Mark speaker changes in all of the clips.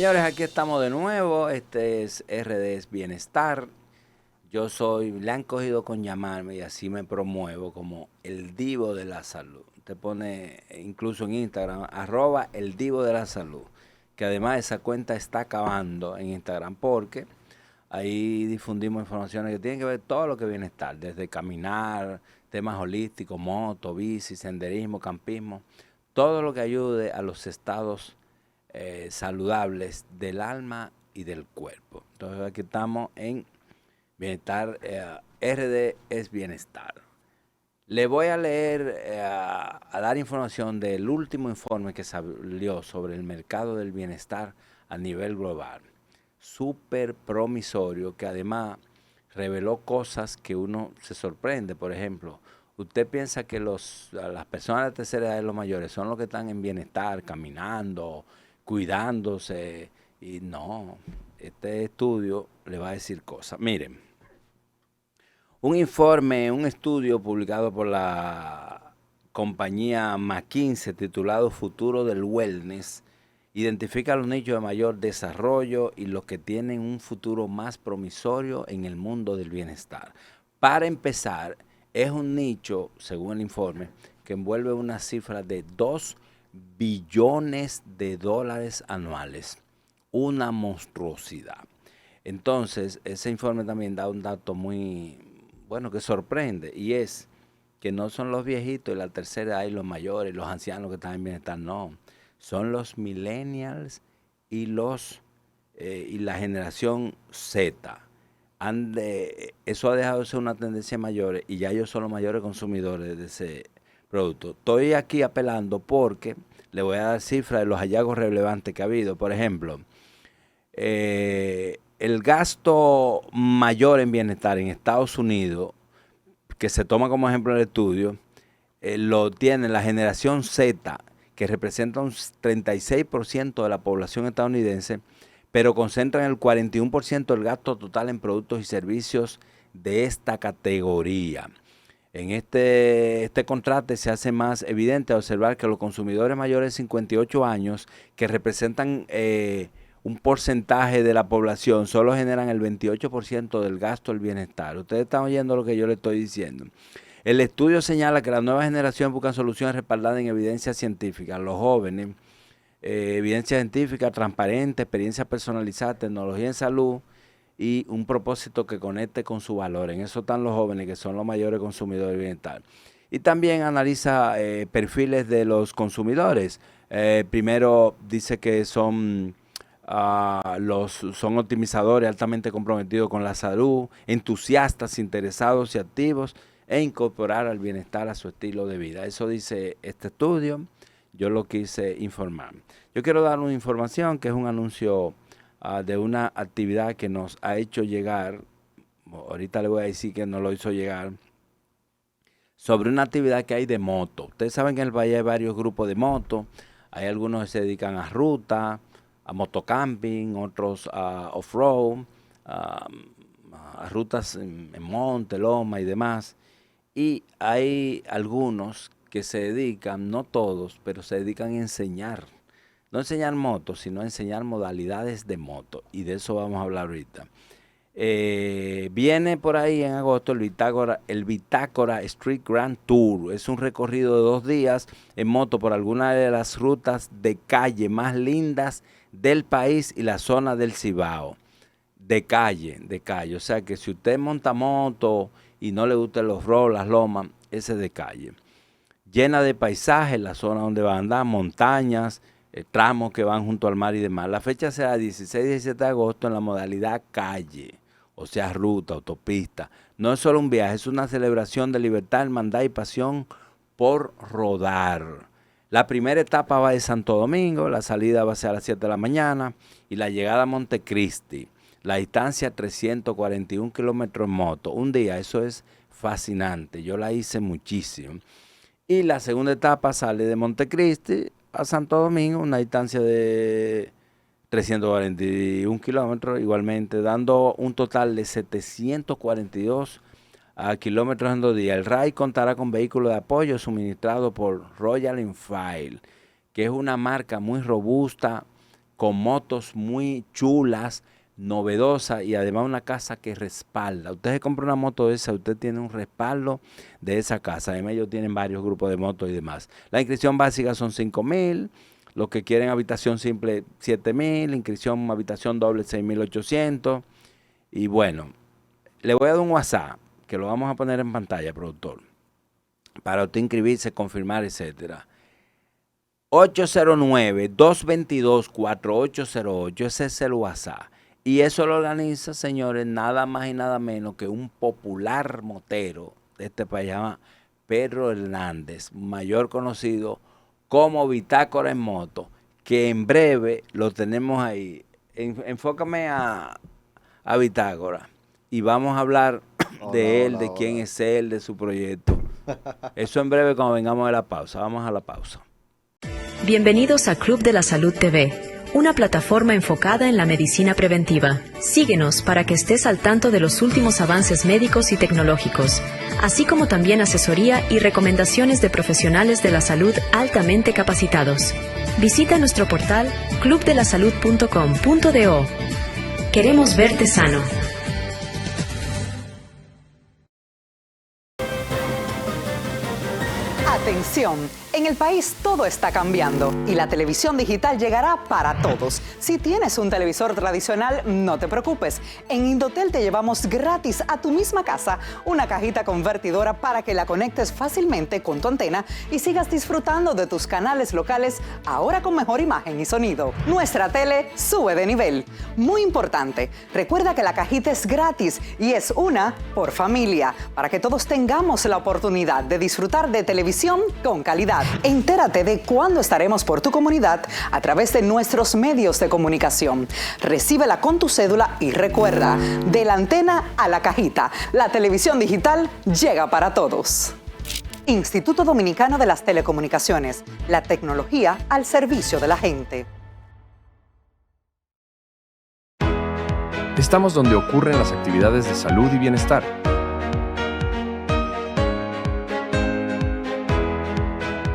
Speaker 1: Señores, aquí estamos de nuevo. Este es RDS Bienestar. Yo soy, le han cogido con llamarme y así me promuevo como el divo de la salud. Te pone incluso en Instagram, @ el divo de la salud. Que además esa cuenta está acabando en Instagram porque ahí difundimos informaciones que tienen que ver todo lo que bienestar, desde caminar, temas holísticos, moto, bici, senderismo, campismo, todo lo que ayude a los estados saludables del alma y del cuerpo. Entonces aquí estamos en Bienestar, RD es Bienestar. Le voy a leer, a dar información del último informe que salió sobre el mercado del bienestar a nivel global. Súper promisorio, que además reveló cosas que uno se sorprende. Por ejemplo, usted piensa que las personas de tercera edad y los mayores son los que están en bienestar, caminando, cuidándose, y no, este estudio le va a decir cosas. Miren, un estudio publicado por la compañía McKinsey titulado Futuro del Wellness, identifica los nichos de mayor desarrollo y los que tienen un futuro más promisorio en el mundo del bienestar. Para empezar, es un nicho, según el informe, que envuelve una cifra de 2 billones de dólares anuales. Una monstruosidad. Entonces, ese informe también da un dato muy, bueno, que sorprende, y es que no son los viejitos y la tercera edad y los mayores, los ancianos que están en bienestar, no. Son los millennials y y la generación Z. Eso ha dejado de ser una tendencia mayor y ya ellos son los mayores consumidores de ese producto. Estoy aquí apelando porque le voy a dar cifras de los hallazgos relevantes que ha habido. Por ejemplo, el gasto mayor en bienestar en Estados Unidos, que se toma como ejemplo en el estudio, lo tiene la generación Z, que representa un 36% de la población estadounidense, pero concentran el 41% del gasto total en productos y servicios de esta categoría. En este contraste se hace más evidente observar que los consumidores mayores de 58 años, que representan un porcentaje de la población, solo generan el 28% del gasto del bienestar. Ustedes están oyendo lo que yo le estoy diciendo. El estudio señala que la nueva generación busca soluciones respaldadas en evidencia científica. Los jóvenes, evidencia científica transparente, experiencia personalizada, tecnología en salud y un propósito que conecte con su valor. En eso están los jóvenes, que son los mayores consumidores de bienestar. Y también analiza perfiles de los consumidores. Primero dice que son optimizadores altamente comprometidos con la salud, entusiastas, interesados y activos, e incorporar al bienestar a su estilo de vida. Eso dice este estudio. Yo lo quise informar. Yo quiero dar una información que es un anuncio de una actividad que nos ha hecho llegar. Ahorita le voy a decir que nos lo hizo llegar, sobre una actividad que hay de moto. Ustedes saben que en el país hay varios grupos de moto. Hay algunos que se dedican a ruta, a motocamping, otros a off-road, a rutas en monte, loma y demás. Y hay algunos que se dedican, no todos, pero se dedican a enseñar. No enseñar motos, sino a enseñar modalidades de moto. Y de eso vamos a hablar ahorita. Viene por ahí en agosto el Bitácora Street Grand Tour. Es un recorrido de 2 días en moto por alguna de las rutas de calle más lindas del país y la zona del Cibao. De calle. O sea que si usted monta moto y no le gustan los rolls, las lomas, ese es de calle. Llena de paisajes, la zona donde va a andar, montañas, tramos que van junto al mar y demás. La fecha será 16 y 17 de agosto en la modalidad calle, o sea, ruta, autopista. No es solo un viaje, es una celebración de libertad, hermandad y pasión por rodar. La primera etapa va de Santo Domingo, la salida va a ser a las 7 de la mañana y la llegada a Montecristi. La distancia 341 kilómetros en moto. Un día, eso es fascinante. Yo la hice muchísimo. Y la segunda etapa sale de Montecristi a Santo Domingo, una distancia de 341 kilómetros, igualmente, dando un total de 742 kilómetros en 2 días. El RAI contará con vehículos de apoyo suministrado por Royal Enfield, que es una marca muy robusta, con motos muy chulas, novedosas y además una casa que respalda. Usted se compra una moto de esa, usted tiene un respaldo de esa casa. Además ellos tienen varios grupos de motos y demás. La inscripción básica son 5,000. Los que quieren habitación simple, 7,000. Inscripción habitación doble, 6,800. Y bueno, le voy a dar un WhatsApp, que lo vamos a poner en pantalla, productor, para usted inscribirse, confirmar, etcétera. 809-222-4808, ese es el WhatsApp. Y eso lo organiza, señores, nada más y nada menos que un popular motero de este país, llama Pedro Hernández, mayor conocido como Bitácora en Moto, que en breve lo tenemos ahí. Enfócame a Bitácora y vamos a hablar de él, de quién es él, de su proyecto. Eso en breve cuando vengamos de la pausa. Vamos a la pausa.
Speaker 2: Bienvenidos a Club de la Salud TV, una plataforma enfocada en la medicina preventiva. Síguenos para que estés al tanto de los últimos avances médicos y tecnológicos, así como también asesoría y recomendaciones de profesionales de la salud altamente capacitados. Visita nuestro portal clubdelasalud.com.do. Queremos verte sano.
Speaker 3: Atención, en el país todo está cambiando y la televisión digital llegará para todos. Si tienes un televisor tradicional, no te preocupes. En Indotel te llevamos gratis a tu misma casa una cajita convertidora para que la conectes fácilmente con tu antena y sigas disfrutando de tus canales locales ahora con mejor imagen y sonido. Nuestra tele sube de nivel. Muy importante, recuerda que la cajita es gratis y es una por familia, para que todos tengamos la oportunidad de disfrutar de televisión con calidad. Entérate de cuándo estaremos por tu comunidad a través de nuestros medios de comunicación. Recíbela con tu cédula y recuerda, de la antena a la cajita, la televisión digital llega para todos. Instituto Dominicano de las Telecomunicaciones, la tecnología al servicio de la gente.
Speaker 4: Estamos donde ocurren las actividades de salud y bienestar.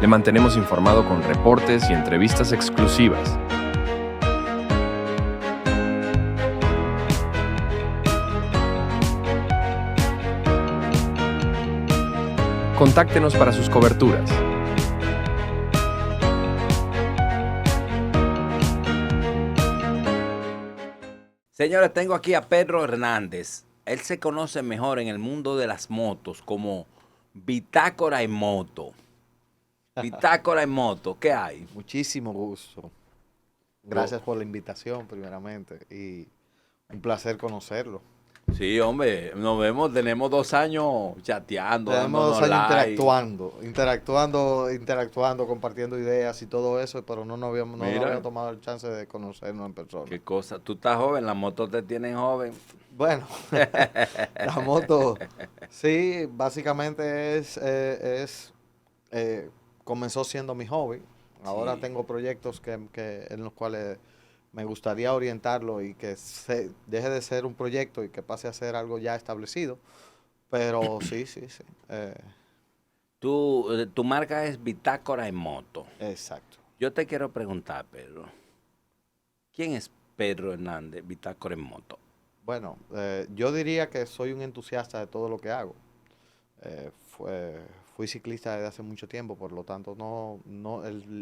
Speaker 4: Le mantenemos informado con reportes y entrevistas exclusivas. Contáctenos para sus coberturas.
Speaker 1: Señores, tengo aquí a Pedro Hernández. Él se conoce mejor en el mundo de las motos como Bitácora en Moto. Bitácora en Moto, ¿qué hay?
Speaker 5: Muchísimo gusto. Gracias por la invitación, primeramente, y un placer conocerlo.
Speaker 1: Sí, hombre, nos vemos, tenemos 2 años chateando.
Speaker 5: Tenemos 2 años interactuando, compartiendo ideas y todo eso, pero no habíamos tomado el chance de conocernos en persona.
Speaker 1: Qué cosa, tú estás joven, las motos te tienen joven.
Speaker 5: Bueno, la moto, sí, básicamente comenzó siendo mi hobby. Ahora tengo proyectos en los cuales me gustaría orientarlo y que deje de ser un proyecto y que pase a ser algo ya establecido. Pero sí.
Speaker 1: Tu marca es Bitácora en Moto.
Speaker 5: Exacto.
Speaker 1: Yo te quiero preguntar, Pedro. ¿Quién es Pedro Hernández, Bitácora en Moto?
Speaker 5: Bueno, yo diría que soy un entusiasta de todo lo que hago. Fui ciclista desde hace mucho tiempo, por lo tanto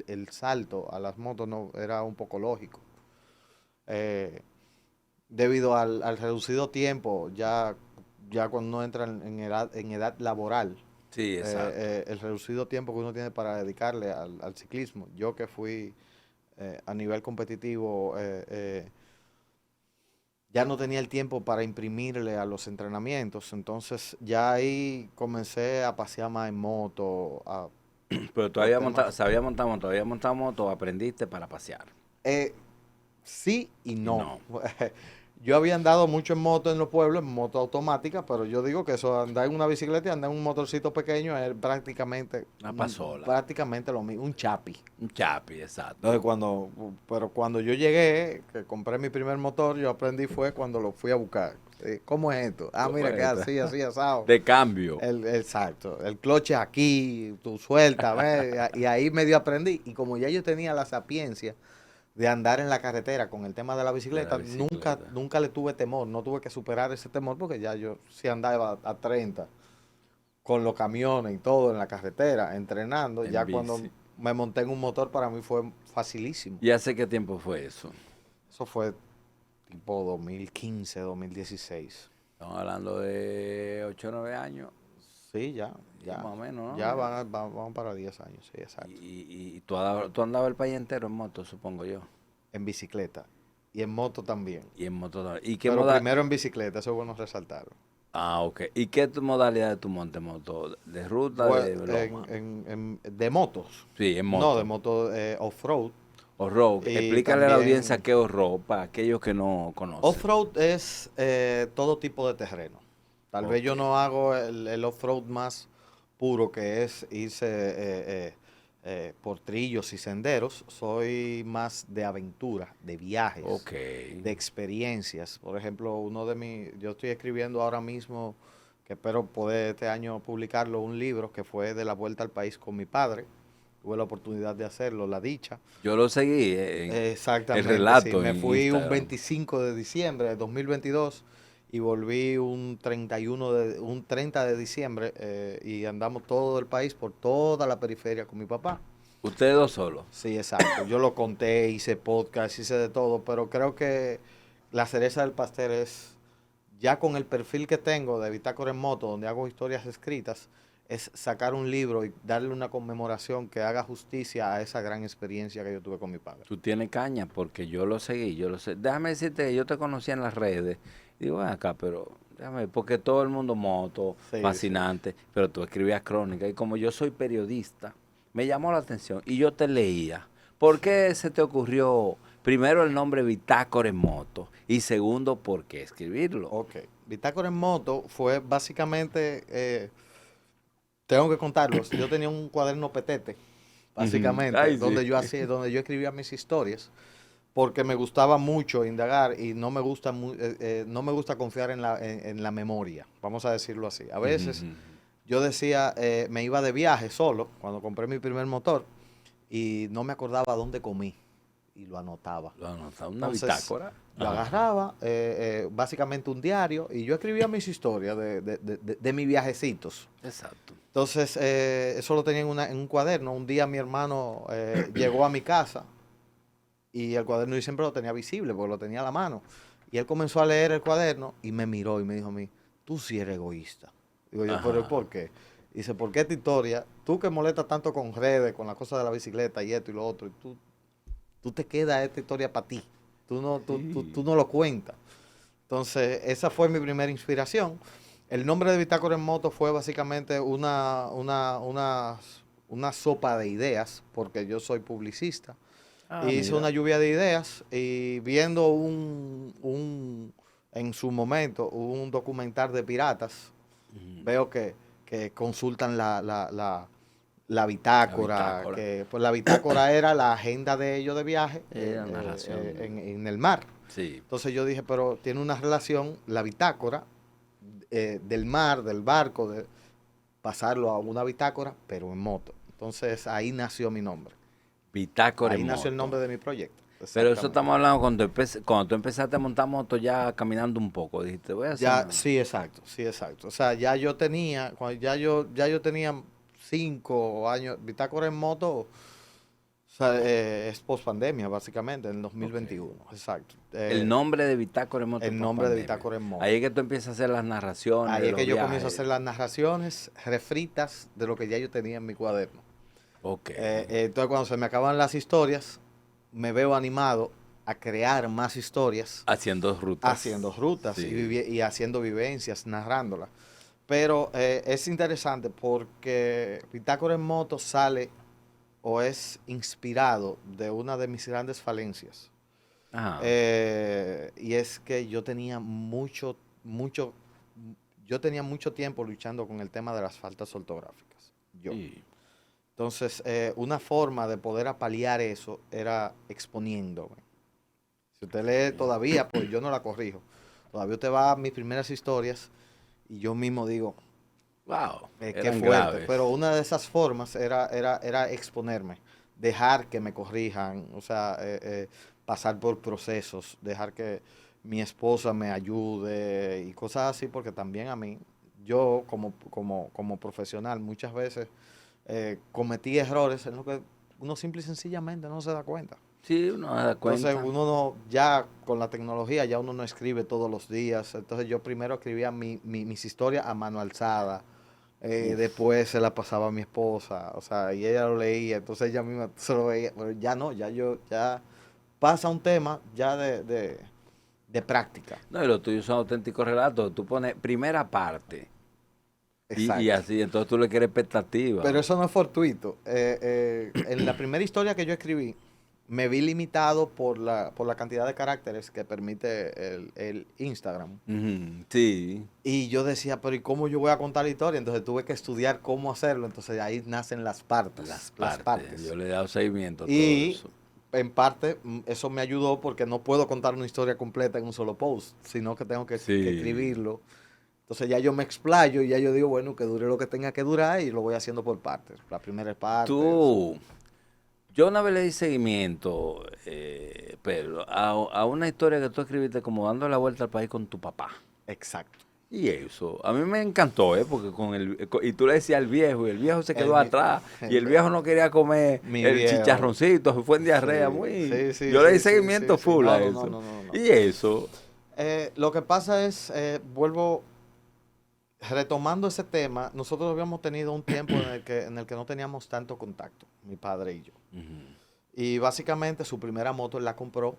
Speaker 5: el salto a las motos no era un poco lógico. Debido al reducido tiempo, ya cuando uno entra en edad laboral,
Speaker 1: sí, exacto.
Speaker 5: El reducido tiempo que uno tiene para dedicarle al ciclismo. Yo que fui a nivel competitivo, ya no tenía el tiempo para imprimirle a los entrenamientos, entonces ya ahí comencé a pasear más en moto.
Speaker 1: Pero sabía montar moto, había montado moto, aprendiste para pasear.
Speaker 5: Sí y no. Yo había andado mucho en moto en los pueblos, en moto automática, pero yo digo que eso, andar en una bicicleta y andar en un motorcito pequeño es prácticamente
Speaker 1: una pasola.
Speaker 5: Prácticamente lo mismo, un chapi.
Speaker 1: Un chapi, exacto.
Speaker 5: Entonces cuando yo llegué, que compré mi primer motor, yo aprendí fue cuando lo fui a buscar. ¿Cómo es esto? Mira que así, asado.
Speaker 1: De cambio.
Speaker 5: Exacto. El cloche aquí, tú sueltas, ¿ves? Y ahí medio aprendí. Y como ya yo tenía la sapiencia de andar en la carretera con el tema de la bicicleta,
Speaker 1: bicicleta.
Speaker 5: nunca le tuve temor, no tuve que superar ese temor porque ya yo sí andaba a 30 con los camiones y todo en la carretera, entrenando.
Speaker 1: En
Speaker 5: Ya cuando
Speaker 1: bici.
Speaker 5: me monté en un motor para mí fue facilísimo.
Speaker 1: ¿Y hace qué tiempo fue eso?
Speaker 5: Eso fue tipo 2015, 2016.
Speaker 1: Estamos hablando de 8 o 9 años.
Speaker 5: Sí, ya.
Speaker 1: Más o menos, ¿no?
Speaker 5: Ya van para 10 años, sí, exacto.
Speaker 1: Y tú andabas el país entero en moto, supongo yo.
Speaker 5: En bicicleta y en moto también.
Speaker 1: Y en moto también. ¿Y qué
Speaker 5: Pero
Speaker 1: moda-
Speaker 5: primero en bicicleta, eso es bueno resaltarlo.
Speaker 1: Ah, ok. ¿Y qué modalidad de tu monte moto? ¿De ruta, de loma?
Speaker 5: De motos.
Speaker 1: Sí, en moto.
Speaker 5: No, de moto off-road.
Speaker 1: Off-road.
Speaker 5: Y
Speaker 1: Explícale a la
Speaker 5: también-
Speaker 1: audiencia qué es off-road para aquellos que no conocen.
Speaker 5: Off-road es todo tipo de terreno. Tal vez yo no hago el off-road más puro, que es irse por trillos y senderos. Soy más de aventura, de viajes,
Speaker 1: Ok.
Speaker 5: de experiencias. Por ejemplo, yo estoy escribiendo ahora mismo, que espero poder este año publicarlo, un libro que fue de la vuelta al país con mi padre. Tuve la oportunidad de hacerlo, la dicha.
Speaker 1: Yo lo seguí
Speaker 5: Exactamente.
Speaker 1: el relato
Speaker 5: sí. Me
Speaker 1: en
Speaker 5: fui un
Speaker 1: Instagram.
Speaker 5: 25 de diciembre de 2022 y volví un 30 de diciembre y andamos todo el país por toda la periferia con mi papá.
Speaker 1: Ustedes dos solos.
Speaker 5: Sí, exacto. Yo lo conté, hice podcast, hice de todo, pero creo que la cereza del pastel es, ya con el perfil que tengo de Bitácora en Moto, donde hago historias escritas, es sacar un libro y darle una conmemoración que haga justicia a esa gran experiencia que yo tuve con mi padre.
Speaker 1: Tú tienes caña porque yo lo seguí, yo lo sé. Déjame decirte que yo te conocí en las redes. Y digo, ven acá, pero déjame, porque todo el mundo moto,
Speaker 5: Sí,
Speaker 1: fascinante, pero tú escribías crónica. Y como yo soy periodista, me llamó la atención y yo te leía. ¿Por qué se te ocurrió, primero, el nombre Bitácora en Moto? Y segundo, ¿por qué escribirlo?
Speaker 5: Ok. Bitácora en Moto fue básicamente, tengo que contarlos, yo tenía un cuaderno petete, básicamente,
Speaker 1: Ay, sí.
Speaker 5: donde yo escribía mis historias, porque me gustaba mucho indagar y no me gusta no me gusta confiar en la memoria, vamos a decirlo así. A veces yo decía, me iba de viaje solo cuando compré mi primer motor y no me acordaba dónde comí y lo anotaba.
Speaker 1: Lo anotaba, una
Speaker 5: Entonces,
Speaker 1: bitácora.
Speaker 5: Lo
Speaker 1: Ajá.
Speaker 5: agarraba, básicamente un diario, y yo escribía mis historias de mis viajecitos.
Speaker 1: Exacto.
Speaker 5: Entonces, eso lo tenía en un cuaderno. Un día mi hermano llegó a mi casa y el cuaderno yo siempre lo tenía visible porque lo tenía a la mano. Y él comenzó a leer el cuaderno y me miró y me dijo a mí, tú sí eres egoísta. Digo yo, ¿pero por qué? Dice, ¿por qué esta historia? Tú que molestas tanto con redes, con la cosa de la bicicleta y esto y lo otro, y tú te quedas esta historia para ti. Tú no lo cuentas. Entonces, esa fue mi primera inspiración. El nombre de Bitácora en Moto fue básicamente una sopa de ideas, porque yo soy publicista. Hice
Speaker 1: mira.
Speaker 5: una lluvia de ideas y viendo en su momento, un documental de piratas, veo que consultan la bitácora,
Speaker 1: La bitácora.
Speaker 5: que pues la bitácora era la agenda de ellos de viaje
Speaker 1: Era narración.
Speaker 5: en el mar.
Speaker 1: Sí.
Speaker 5: Entonces yo dije, pero tiene una relación la bitácora del mar, del barco, de pasarlo a una bitácora, pero en moto. Entonces ahí nació mi nombre.
Speaker 1: Bitácora
Speaker 5: Ahí
Speaker 1: en
Speaker 5: nació el
Speaker 1: moto.
Speaker 5: nombre de mi proyecto.
Speaker 1: Pero eso
Speaker 5: Exactamente.
Speaker 1: estamos hablando cuando tú empezaste a montar moto ya caminando un poco. Dijiste, voy a hacer
Speaker 5: Ya,
Speaker 1: una-
Speaker 5: sí, exacto, sí, exacto. O sea, ya yo tenía, ya yo tenía 5 años, bitácora en moto, o sea, es post pandemia, básicamente, en el 2021, exacto.
Speaker 1: El nombre de Bitácora en Moto.
Speaker 5: el
Speaker 1: por
Speaker 5: nombre de
Speaker 1: pandemia.
Speaker 5: Bitácora en Moto.
Speaker 1: Ahí es que tú empiezas a hacer las narraciones.
Speaker 5: Ahí
Speaker 1: de
Speaker 5: es que
Speaker 1: los
Speaker 5: yo
Speaker 1: viajes.
Speaker 5: comienzo a hacer las narraciones refritas de lo que ya yo tenía en mi cuaderno.
Speaker 1: Ok.
Speaker 5: Entonces, cuando se me acaban las historias, me veo animado a crear más historias,
Speaker 1: Haciendo rutas.
Speaker 5: haciendo rutas
Speaker 1: Sí.
Speaker 5: y haciendo vivencias, narrándolas. Pero es interesante porque Bitácora en Moto sale o es inspirado de una de mis grandes falencias.
Speaker 1: Ajá.
Speaker 5: Y es que yo tenía mucho tiempo luchando con el tema de las faltas ortográficas. Yo.
Speaker 1: Sí.
Speaker 5: Entonces, una forma de poder apalear eso era exponiéndome. Si usted lee todavía, pues yo no la corrijo. Todavía usted va a mis primeras historias y yo mismo digo,
Speaker 1: Wow.
Speaker 5: qué
Speaker 1: eran
Speaker 5: fuerte.
Speaker 1: graves.
Speaker 5: Pero una de esas formas era exponerme, dejar que me corrijan, o sea, pasar por procesos, dejar que mi esposa me ayude y cosas así, porque también a mí, yo como profesional muchas veces cometí errores en lo que uno simple y sencillamente no se da cuenta.
Speaker 1: Sí, uno se da cuenta.
Speaker 5: Entonces uno no, ya con la tecnología ya uno no escribe todos los días. Entonces yo primero escribía mis historias a mano alzada. Después se la pasaba a mi esposa, o sea, y ella lo leía, entonces ella misma se lo veía, pero ya no, ya pasa un tema ya de práctica.
Speaker 1: No, y los tuyos son auténticos relatos. Tú pones primera parte.
Speaker 5: Exacto.
Speaker 1: Y así, entonces tú le quieres expectativa.
Speaker 5: Pero eso no es fortuito. En la primera historia que yo escribí, me vi limitado por la cantidad de caracteres que permite el Instagram.
Speaker 1: Ujú, sí.
Speaker 5: Y yo decía, pero ¿y cómo yo voy a contar la historia? Entonces tuve que estudiar cómo hacerlo. Entonces ahí nacen las partes.
Speaker 1: Las partes. Yo le he dado seguimiento a todo
Speaker 5: Y
Speaker 1: eso.
Speaker 5: en parte eso me ayudó porque no puedo contar una historia completa en un solo post, sino que tengo que escribirlo. Entonces ya yo me explayo y ya yo digo, bueno, que dure lo que tenga que durar y lo voy haciendo por partes. La primera parte.
Speaker 1: Yo una vez le di seguimiento, Pedro, a una historia que tú escribiste como dando la vuelta al país con tu papá.
Speaker 5: Exacto.
Speaker 1: Y eso, a mí me encantó, porque y tú le decías al viejo, y el viejo se quedó atrás, y el viejo no quería comer el
Speaker 5: viejo.
Speaker 1: chicharroncito, se fue en diarrea, yo le di seguimiento full a eso.
Speaker 5: No.
Speaker 1: Y eso.
Speaker 5: Lo que pasa es, vuelvo retomando ese tema, nosotros habíamos tenido un tiempo en el que no teníamos tanto contacto, mi padre y yo.
Speaker 1: Uh-huh.
Speaker 5: Y básicamente su primera moto él la compró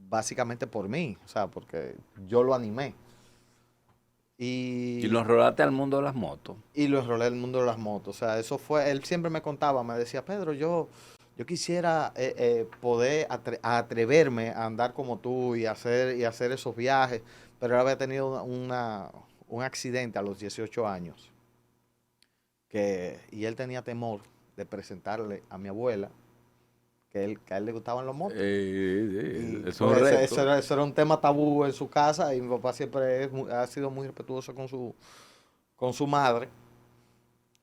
Speaker 5: básicamente por mí, o sea, porque yo lo animé.
Speaker 1: Y lo enrolaste al mundo de las motos.
Speaker 5: Y lo enrolé al mundo de las motos, o sea, eso fue, él siempre me contaba, me decía, Pedro, yo quisiera poder atreverme a andar como tú y hacer esos viajes, pero él había tenido un accidente a los 18 años y él tenía temor de presentarle a mi abuela que a él le gustaban los motos.
Speaker 1: Eso
Speaker 5: era un tema tabú en su casa y mi papá siempre ha sido muy respetuoso con su madre.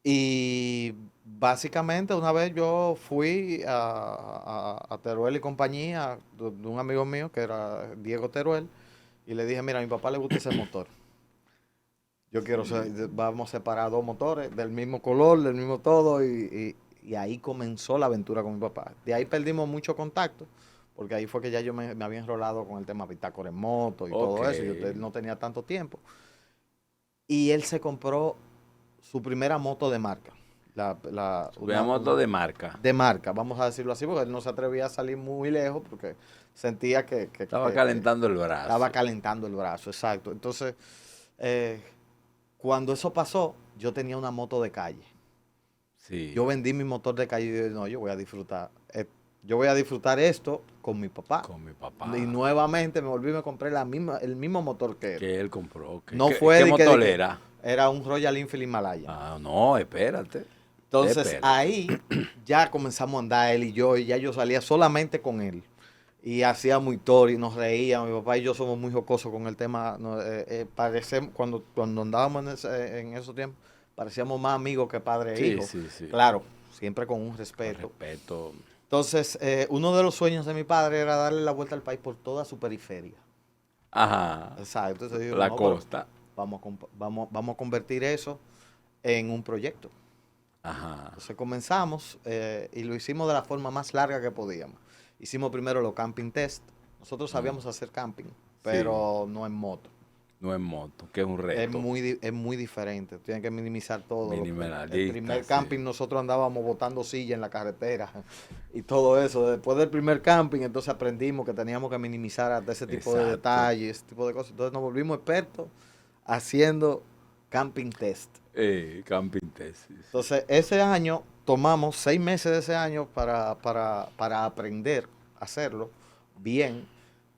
Speaker 5: Y básicamente una vez yo fui a Teruel y compañía de un amigo mío que era Diego Teruel y le dije, mira, a mi papá le gusta ese motor. Yo quiero vamos a separar dos motores del mismo color, del mismo todo y ahí comenzó la aventura con mi papá. De ahí perdimos mucho contacto porque ahí fue que ya yo me había enrolado con el tema bitácora en moto y todo eso. Él no tenía tanto tiempo. Y él se compró su primera moto de marca.
Speaker 1: Una moto de marca.
Speaker 5: De marca, vamos a decirlo así, porque él no se atrevía a salir muy lejos porque sentía que
Speaker 1: estaba calentando el brazo.
Speaker 5: Estaba calentando el brazo, exacto. Entonces, cuando eso pasó, yo tenía una moto de calle.
Speaker 1: Sí.
Speaker 5: Yo vendí mi motor de calle y dije, no, yo voy a disfrutar esto con mi papá.
Speaker 1: Con mi papá.
Speaker 5: Y nuevamente me volví y me compré el mismo motor que él.
Speaker 1: Que él compró.
Speaker 5: No
Speaker 1: ¿Qué
Speaker 5: fue
Speaker 1: motor era?
Speaker 5: Era un Royal Enfield Himalaya.
Speaker 1: Ah, no, espérate.
Speaker 5: Entonces ahí ya comenzamos a andar él y yo ya yo salía solamente con él. Y hacíamos historia y nos reíamos. Mi papá y yo somos muy jocosos con el tema. Cuando andábamos en esos tiempos, parecíamos más amigos que padre e hijo.
Speaker 1: Sí.
Speaker 5: Claro, siempre con un respeto. Entonces, uno de los sueños de mi padre era darle la vuelta al país por toda su periferia.
Speaker 1: Ajá.
Speaker 5: Exacto. Entonces, digo,
Speaker 1: la costa.
Speaker 5: Vamos a convertir eso en un proyecto.
Speaker 1: Ajá.
Speaker 5: Entonces comenzamos y lo hicimos de la forma más larga que podíamos. Hicimos primero los camping test. Nosotros sabíamos hacer camping, pero no en moto.
Speaker 1: No en moto, que es un reto.
Speaker 5: Es muy diferente. Tienen que minimizar todo.
Speaker 1: Minimalista,
Speaker 5: El primer camping nosotros andábamos botando silla en la carretera y todo eso. Después del primer camping, entonces aprendimos que teníamos que minimizar hasta ese tipo de detalles, ese tipo de cosas. Entonces nos volvimos expertos haciendo camping test.
Speaker 1: Camping test.
Speaker 5: Entonces ese año, tomamos 6 meses de ese año para aprender a hacerlo bien.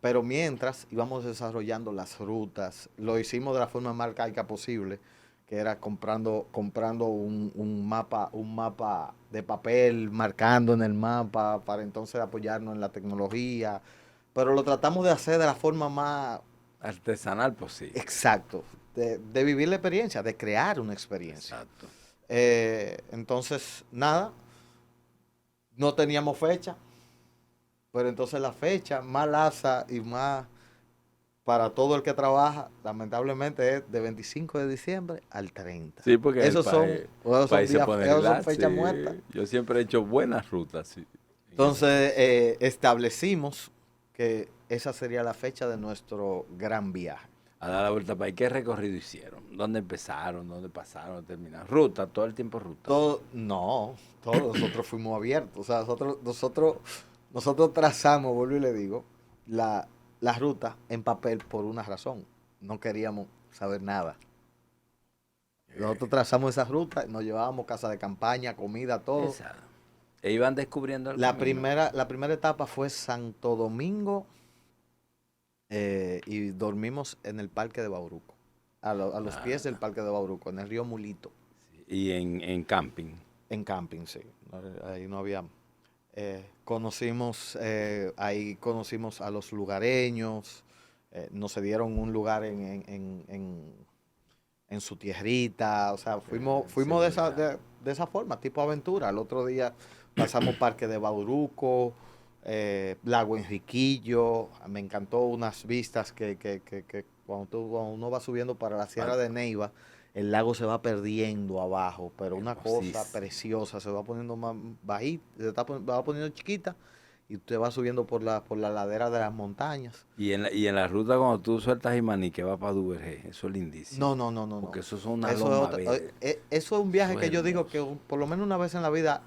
Speaker 5: Pero mientras íbamos desarrollando las rutas, lo hicimos de la forma más arcaica posible, que era comprando un mapa de papel, marcando en el mapa, para entonces apoyarnos en la tecnología. Pero lo tratamos de hacer de la forma más
Speaker 1: artesanal posible.
Speaker 5: Exacto. De vivir la experiencia, de crear una experiencia.
Speaker 1: Exacto.
Speaker 5: Entonces, nada, no teníamos fecha. Pero entonces la fecha más laxa y más para todo el que trabaja, lamentablemente es de 25 de diciembre al 30.
Speaker 1: Sí, porque
Speaker 5: Esos son, esos son,
Speaker 1: país se
Speaker 5: días,
Speaker 1: pone
Speaker 5: esos son
Speaker 1: relax,
Speaker 5: fechas
Speaker 1: sí.
Speaker 5: muertas.
Speaker 1: Yo siempre he hecho buenas rutas, sí.
Speaker 5: Entonces establecimos que esa sería la fecha de nuestro gran viaje.
Speaker 1: A dar la vuelta para ahí. ¿Qué recorrido hicieron? ¿Dónde empezaron? ¿Dónde pasaron? ¿Dónde terminaron? Ruta, todo el tiempo ruta.
Speaker 5: No, todos nosotros fuimos abiertos. O sea, nosotros trazamos, vuelvo y le digo, la ruta en papel por una razón. No queríamos saber nada. Nosotros trazamos esa ruta, nos llevábamos casa de campaña, comida, todo.
Speaker 1: Exacto. E iban descubriendo el
Speaker 5: La
Speaker 1: camino.
Speaker 5: primera etapa fue Santo Domingo y dormimos en el Parque de Bauruco, a los pies del Parque de Bauruco, en el río Mulito.
Speaker 1: Y en camping.
Speaker 5: En camping, sí. Ahí no había. Ahí conocimos a los lugareños, nos cedieron un lugar en su tierrita, o sea, fuimos de esa forma, tipo aventura. El otro día pasamos Parque de Bauruco, Lago Enriquillo, me encantó unas vistas que cuando uno va subiendo para la Sierra de Neiva, el lago se va perdiendo abajo, pero una cosa preciosa, se va poniendo más bajita, va poniendo chiquita y usted va subiendo por la ladera de las montañas.
Speaker 1: Y en la ruta cuando tú sueltas Jimaní que va para Duvergé, eso es lindísimo.
Speaker 5: No.
Speaker 1: Porque eso son una
Speaker 5: Eso
Speaker 1: loma
Speaker 5: es
Speaker 1: verde.
Speaker 5: eso es un viaje
Speaker 1: Eso
Speaker 5: que
Speaker 1: es
Speaker 5: yo digo
Speaker 1: hermoso.
Speaker 5: que por lo menos una vez en la vida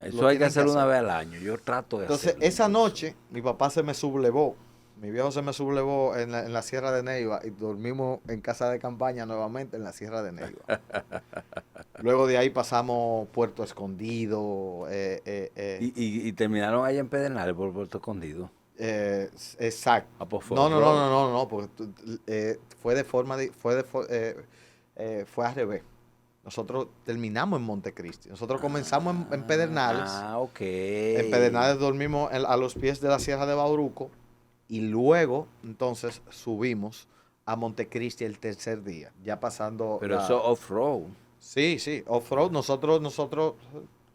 Speaker 1: Eso hay que hacerlo una vez al año. Yo trato de
Speaker 5: Entonces,
Speaker 1: hacerlo.
Speaker 5: esa noche, mi papá se me sublevó. Mi viejo se me sublevó en la Sierra de Neiva y dormimos en casa de campaña nuevamente en la Sierra de Neiva. Luego de ahí pasamos Puerto Escondido.
Speaker 1: Y terminaron allá en Pedernales por Puerto Escondido.
Speaker 5: Exacto.
Speaker 1: Ah, pues fue
Speaker 5: No, porque fue al revés. Nosotros terminamos en Montecristi. Nosotros comenzamos en Pedernales.
Speaker 1: Ah, ok.
Speaker 5: En Pedernales dormimos a los pies de la Sierra de Bauruco y luego entonces subimos a Montecristi el tercer día, ya pasando.
Speaker 1: Pero eso off-road.
Speaker 5: Sí, off-road. Nosotros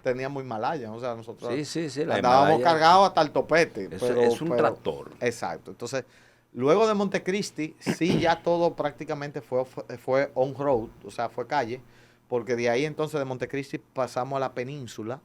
Speaker 5: teníamos Himalaya, o sea, nosotros
Speaker 1: Sí, la
Speaker 5: andábamos
Speaker 1: Himalaya.
Speaker 5: cargados hasta el topete.
Speaker 1: Eso es un tractor.
Speaker 5: Exacto. Entonces, luego de Montecristi, sí, ya todo prácticamente fue on-road, o sea, fue calle, porque de ahí entonces de Montecristi pasamos a la península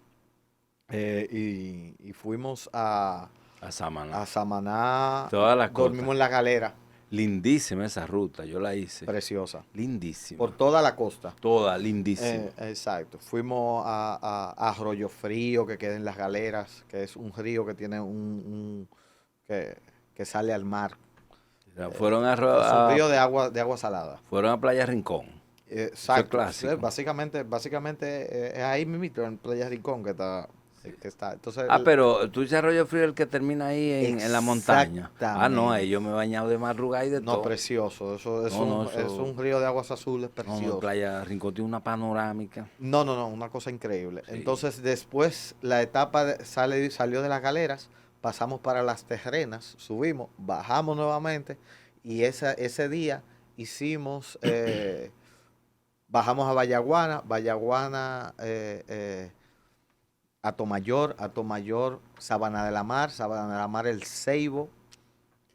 Speaker 5: y fuimos a
Speaker 1: Samaná.
Speaker 5: Samaná.
Speaker 1: Todas las
Speaker 5: Dormimos
Speaker 1: costas.
Speaker 5: en la galera,
Speaker 1: Lindísima esa ruta, yo la hice.
Speaker 5: preciosa,
Speaker 1: Lindísima.
Speaker 5: por toda la costa.
Speaker 1: Toda, lindísima.
Speaker 5: Exacto. Fuimos a Arroyo Frío, que queda en las galeras, que es un río que tiene que sale al mar.
Speaker 1: Fueron
Speaker 5: Es un río de agua salada.
Speaker 1: fueron a Playa Rincón.
Speaker 5: Exacto.
Speaker 1: clásico.
Speaker 5: Básicamente es ahí mismo, en Playa Rincón, que está. Entonces,
Speaker 1: Pero tú dices Arroyo Frío el que termina ahí en la montaña. No, ahí yo me he bañado de madrugada y de
Speaker 5: no,
Speaker 1: todo.
Speaker 5: precioso. Eso es
Speaker 1: eso-
Speaker 5: un río de aguas azules
Speaker 1: No,
Speaker 5: precioso.
Speaker 1: Playa Rincón tiene una panorámica.
Speaker 5: No, una cosa increíble.
Speaker 1: Sí.
Speaker 5: Entonces, después la etapa salió de las galeras, pasamos para las terrenas, subimos, bajamos nuevamente y ese día hicimos, bajamos a Vallaguana, Atomayor, Sabana de la Mar, El Ceibo.